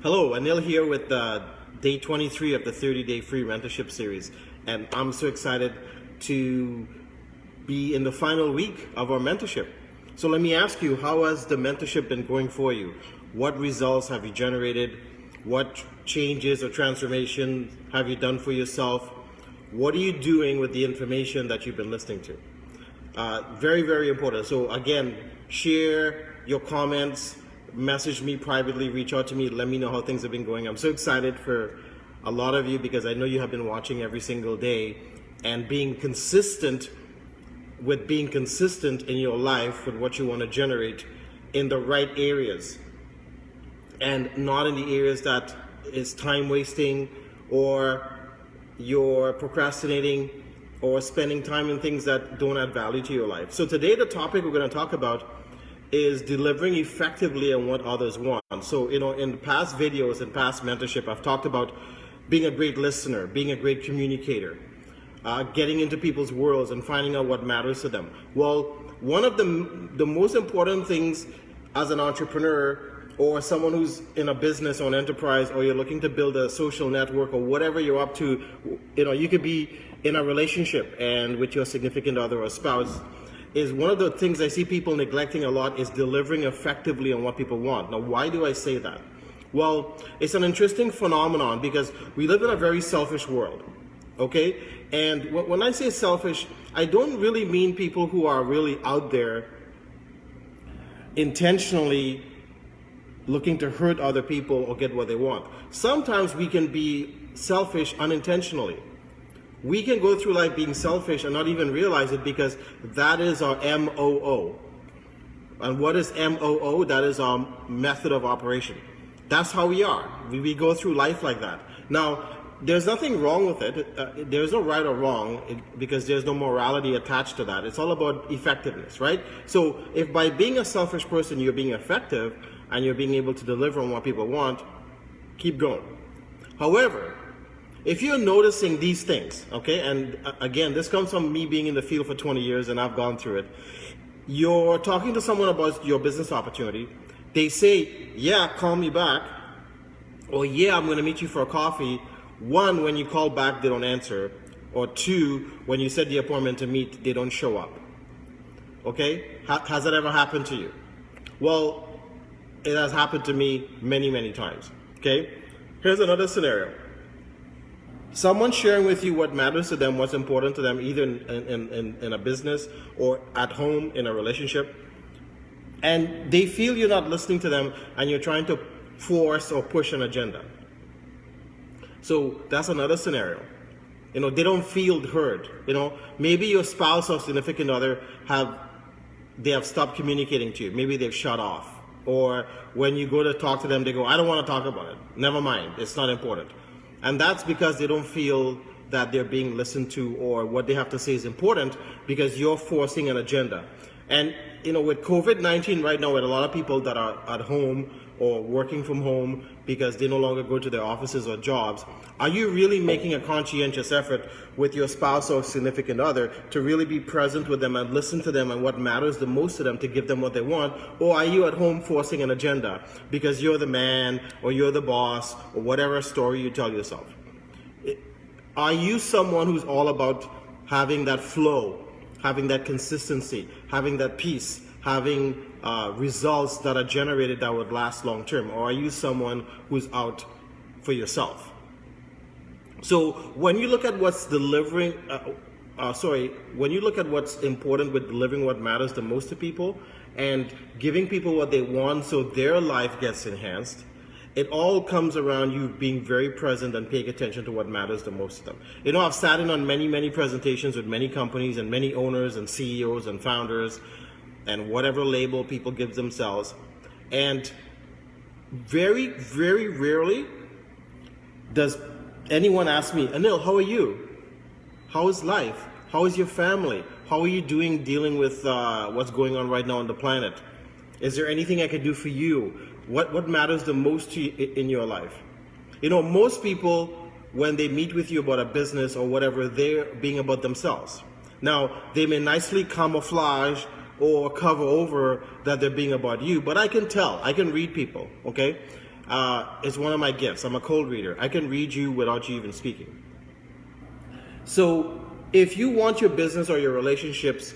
Hello, Anil here with day 23 of the 30-day free mentorship series. And I'm so excited to be in the final week of our mentorship. So let me ask you, how has the mentorship been going for you? What results have you generated? What changes or transformation have you done for yourself? What are you doing with the information that you've been listening to? Very, very important. So again, share your comments, message me privately, reach out to me, let me know how things have been going. I'm so excited for a lot of you because I know you have been watching every single day and being consistent in your life with what you want to generate in the right areas and not in the areas that is time wasting or you're procrastinating or spending time in things that don't add value to your life. So today the topic we're going to talk about is delivering effectively on what others want. So, in past videos and past mentorship, I've talked about being a great listener, being a great communicator, getting into people's worlds and finding out what matters to them. Well, one of the most important things as an entrepreneur or someone who's in a business or an enterprise, or you're looking to build a social network or whatever you're up to, you could be in a relationship and with your significant other or spouse, is one of the things I see people neglecting a lot is delivering effectively on what people want. Now, why do I say that? Well, it's an interesting phenomenon because we live in a very selfish world, okay? And when I say selfish, I don't really mean people who are really out there intentionally looking to hurt other people or get what they want. Sometimes we can be selfish unintentionally. We can go through life being selfish and not even realize it because that is our MOO. And what is MOO? That is our method of operation. That's how we are. We go through life like that. Now, there's nothing wrong with it. There's no right or wrong because there's no morality attached to that. It's all about effectiveness, right? So if by being a selfish person you're being effective and you're being able to deliver on what people want, keep going. However, if you're noticing these things, okay, and again, this comes from me being in the field for 20 years and I've gone through it. You're talking to someone about your business opportunity. They say, yeah, call me back. Or yeah, I'm going to meet you for a coffee. One, when you call back, they don't answer. Or two, when you set the appointment to meet, they don't show up. Okay? Has that ever happened to you? Well, it has happened to me many, many times. Okay? Here's another scenario. Someone sharing with you what matters to them, what's important to them, either in a business or at home in a relationship, and they feel you're not listening to them and you're trying to force or push an agenda. So that's another scenario. They don't feel heard. Maybe your spouse or significant other have stopped communicating to you. Maybe they've shut off. Or when you go to talk to them, they go, I don't want to talk about it. Never mind. It's not important. And that's because they don't feel that they're being listened to or what they have to say is important because you're forcing an agenda. And, with COVID-19 right now, with a lot of people that are at home or working from home because they no longer go to their offices or jobs, are you really making a conscientious effort with your spouse or significant other to really be present with them and listen to them and what matters the most to them to give them what they want? Or are you at home forcing an agenda because you're the man or you're the boss or whatever story you tell yourself? Are you someone who's all about having that flow, having that consistency, having that peace, having results that are generated that would last long term? Or are you someone who's out for yourself? So when you look at what's when you look at what's important with delivering what matters the most to people and giving people what they want so their life gets enhanced, it all comes around you being very present and paying attention to what matters the most to them. I've sat in on many, many presentations with many companies and many owners and CEOs and founders and whatever label people give themselves. And very, very rarely does anyone ask me, Anil, how are you? How is life? How is your family? How are you dealing with what's going on right now on the planet? Is there anything I can do for you? What matters the most to you in your life? Most people, when they meet with you about a business or whatever, they're being about themselves. Now, they may nicely camouflage or cover over that they're being about you, but I can tell, I can read people, okay? is one of my gifts. I'm a cold reader. I can read you without you even speaking. So if you want your business or your relationships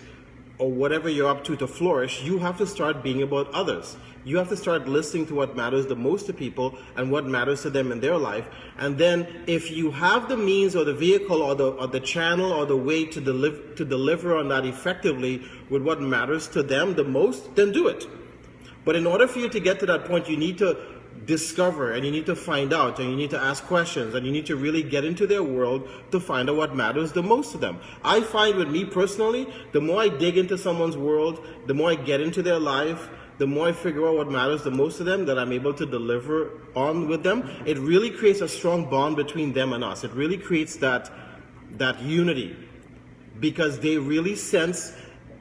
or whatever you're up to flourish, you have to start being about others. You have to start listening to what matters the most to people and what matters to them in their life. And then if you have the means or the vehicle or the channel or the way to deliver on that effectively with what matters to them the most, then do it. But in order for you to get to that point, you need to discover and you need to find out and you need to ask questions and you need to really get into their world to find out what matters the most to them. I find with me personally, the more I dig into someone's world, the more I get into their life, the more I figure out what matters the most to them, that I'm able to deliver on with them. It really creates a strong bond between them and us. It really creates that unity, because they really sense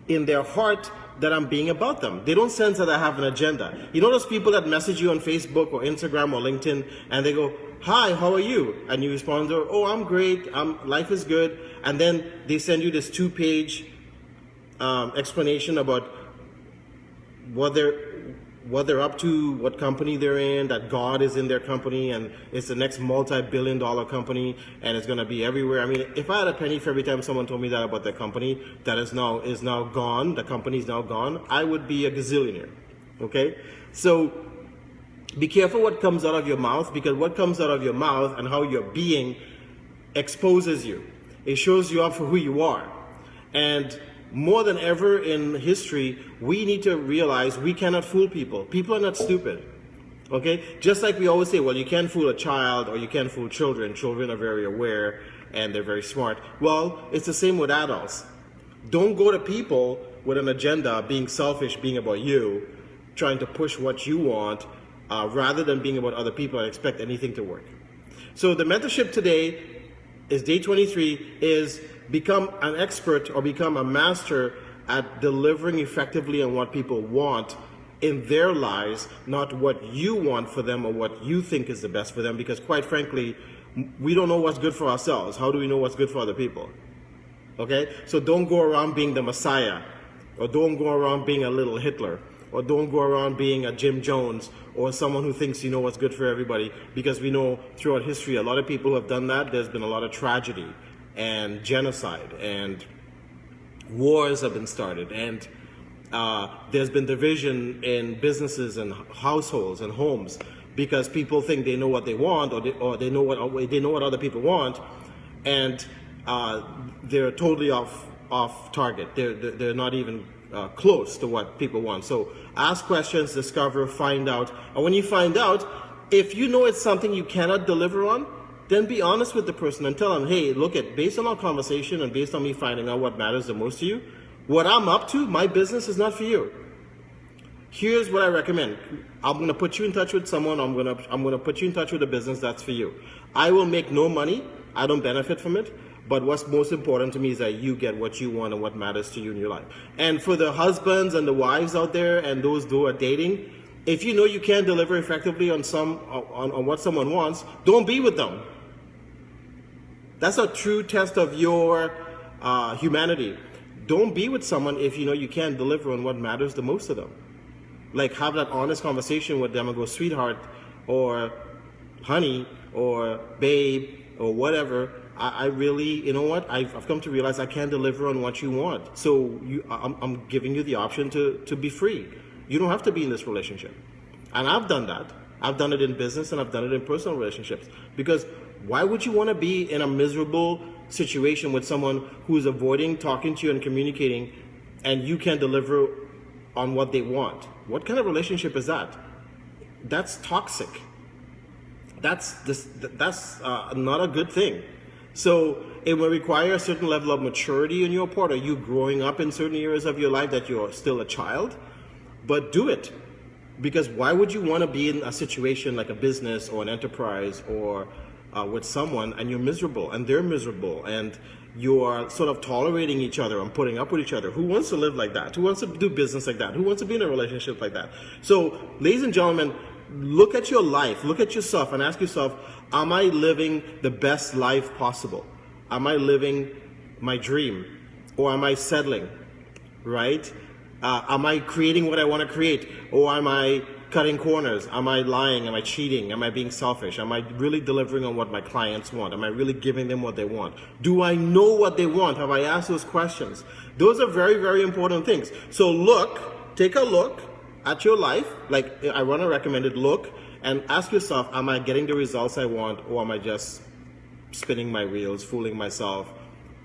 in their heart that I'm being about them. They don't sense that I have an agenda. You know those people that message you on Facebook or Instagram or LinkedIn and they go, "Hi, how are you?" And you respond to, "Oh, I'm great, life is good." And then they send you this 2-page explanation about what they're up to, what company they're in, that God is in their company and it's the next multi-billion-dollar company and it's going to be everywhere. I mean, if I had a penny for every time someone told me that about their company that is now gone, the company is now gone, I would be a gazillionaire. Okay? So be careful what comes out of your mouth, because what comes out of your mouth and how you're being exposes you. It shows you up for who you are. And more than ever in history, we need to realize we cannot fool people. People are not stupid. Okay? Just like we always say, well, you can't fool a child or you can't fool children. Children are very aware and they're very smart. Well, it's the same with adults. Don't go to people with an agenda, being selfish, being about you, trying to push what you want, rather than being about other people and expect anything to work. So the mentorship today is day 23, is become an expert or become a master at delivering effectively on what people want in their lives, not what you want for them or what you think is the best for them, because quite frankly, we don't know what's good for ourselves. How do we know what's good for other people? Okay? So don't go around being the Messiah, or don't go around being a little Hitler, or don't go around being a Jim Jones or someone who thinks you know what's good for everybody, because we know throughout history a lot of people who have done that, there's been a lot of tragedy and genocide and wars have been started, and there's been division in businesses and households and homes because people think they know what they want, or they know what other people want, and they're totally off target. They're not even close to what people want. So ask questions, discover, find out, and when you find out, if you know it's something you cannot deliver on, then be honest with the person and tell them, hey, look, based on our conversation and based on me finding out what matters the most to you, what I'm up to, my business is not for you. Here's what I recommend. I'm going to put you in touch with someone. I'm going to put you in touch with a business that's for you. I will make no money. I don't benefit from it. But what's most important to me is that you get what you want and what matters to you in your life. And for the husbands and the wives out there and those who are dating, if you know you can't deliver effectively on what someone wants, don't be with them. That's a true test of your humanity. Don't be with someone if you know you can't deliver on what matters the most to them. Like, have that honest conversation with them and go, sweetheart, or honey, or babe, or whatever. I really, you know what? I've come to realize I can't deliver on what you want. So I'm giving you the option to be free. You don't have to be in this relationship. And I've done that. I've done it in business and I've done it in personal relationships. Because why would you want to be in a miserable situation with someone who's avoiding talking to you and communicating, and you can't deliver on what they want? What kind of relationship is that? That's toxic. That's not a good thing. So it will require a certain level of maturity on your part, or you growing up in certain areas of your life that you're still a child, but do it. Because why would you want to be in a situation like a business or an enterprise or with someone and you're miserable and they're miserable and you are sort of tolerating each other and putting up with each other? Who wants to live like that? Who wants to do business like that? Who wants to be in a relationship like that? So, ladies and gentlemen, look at your life, look at yourself and ask yourself, am I living the best life possible? Am I living my dream? Or am I settling, right? Am I creating what I want to create? Or am I cutting corners? Am I lying? Am I cheating? Am I being selfish? Am I really delivering on what my clients want? Am I really giving them what they want? Do I know what they want? Have I asked those questions? Those are very, very important things. So take a look at your life. Like I want to recommend it, look and ask yourself, am I getting the results I want, or am I just spinning my wheels, fooling myself,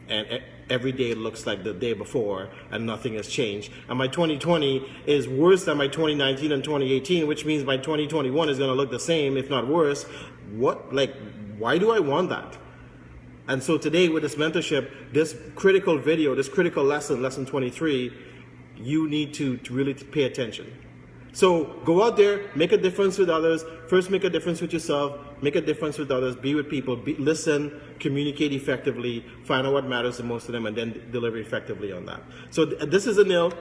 and every day looks like the day before and nothing has changed, and my 2020 is worse than my 2019 and 2018, which means my 2021 is going to look the same, if not worse. Why do I want that? And so today with this mentorship, this critical video, this critical lesson 23, you need to really pay attention. So go out there, make a difference with others. First, make a difference with yourself, make a difference with others, be with people, listen, communicate effectively, find out what matters to most of them, and then deliver effectively on that. So this is Anil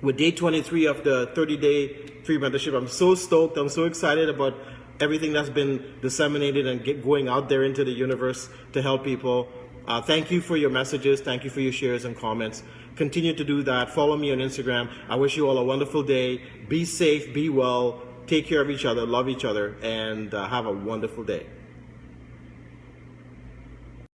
with day 23 of the 30-day free mentorship. I'm so stoked. I'm so excited about everything that's been disseminated and going out there into the universe to help people. Thank you for your messages. Thank you for your shares and comments. Continue to do that. Follow me on Instagram. I wish you all a wonderful day. Be safe, be well, take care of each other, love each other, and have a wonderful day.